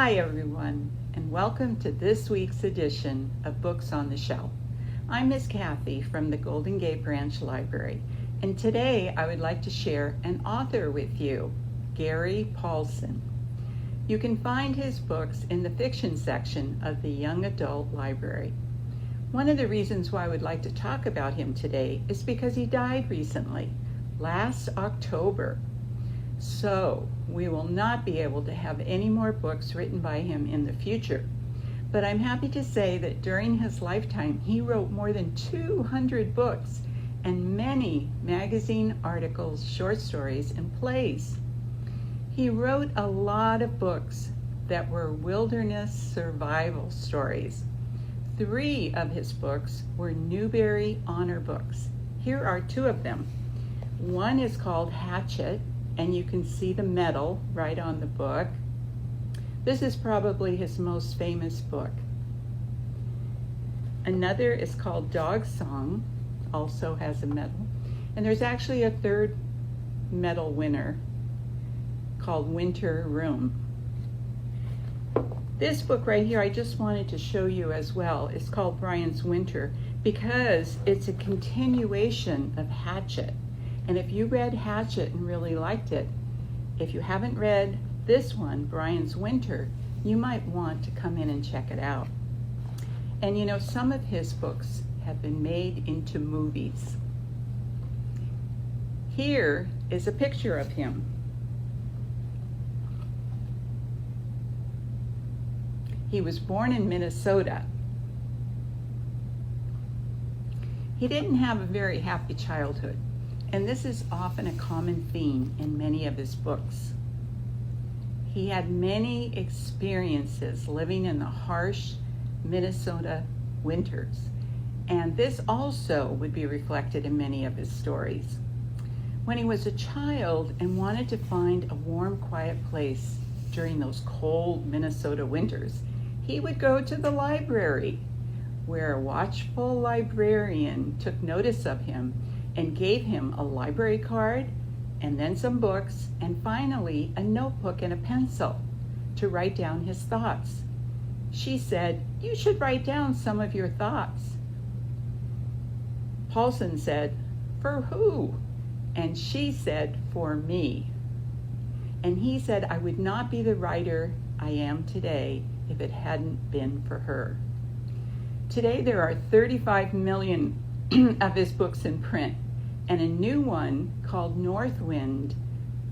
Hi everyone, and welcome to this week's edition of Books on the Shelf. I'm Miss Kathy from the Golden Gate Branch Library, and today I would like to share an author with you, Gary Paulsen. You can find his books in the fiction section of the Young Adult Library. One of the reasons why I would like to talk about him today is because he died recently, last October. So we will not be able to have any more books written by him in the future. But I'm happy to say that during his lifetime, he wrote more than 200 books and many magazine articles, short stories, and plays. He wrote a lot of books that were wilderness survival stories. 3 of his books were Newbery Honor books. Here are 2 of them. One is called Hatchet, and you can see the medal right on the book. This is probably his most famous book. Another is called Dog Song, also has a medal. And there's actually a 3rd medal winner called Winter Room. This book right here, I just wanted to show you as well. It's called Brian's Winter because it's a continuation of Hatchet. And if you read Hatchet and really liked it, if you haven't read this one, Brian's Winter, you might want to come in and check it out. And you know, some of his books have been made into movies. Here is a picture of him. He was born in Minnesota. He didn't have a very happy childhood. And this is often a common theme in many of his books. He had many experiences living in the harsh Minnesota winters, and this also would be reflected in many of his stories. When he was a child and wanted to find a warm, quiet place during those cold Minnesota winters, he would go to the library, where a watchful librarian took notice of him and gave him a library card, and then some books, and finally a notebook and a pencil to write down his thoughts. She said, "You should write down some of your thoughts." Paulsen said, "For who?" And she said, "For me." And he said, "I would not be the writer I am today if it hadn't been for her." Today there are 35 million of his books in print, and a new one called Northwind,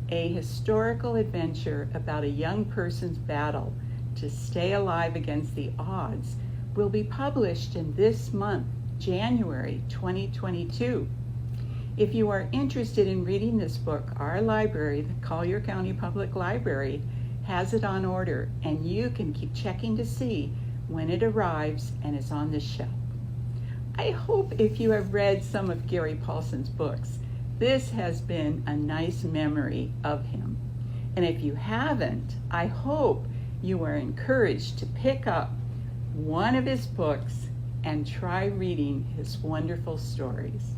a historical adventure about a young person's battle to stay alive against the odds, will be published in this month, January 2022. If you are interested in reading this book, our library, the Collier County Public Library, has it on order, and you can keep checking to see when it arrives and is on the shelf. I hope if you have read some of Gary Paulsen's books, this has been a nice memory of him. And if you haven't, I hope you are encouraged to pick up one of his books and try reading his wonderful stories.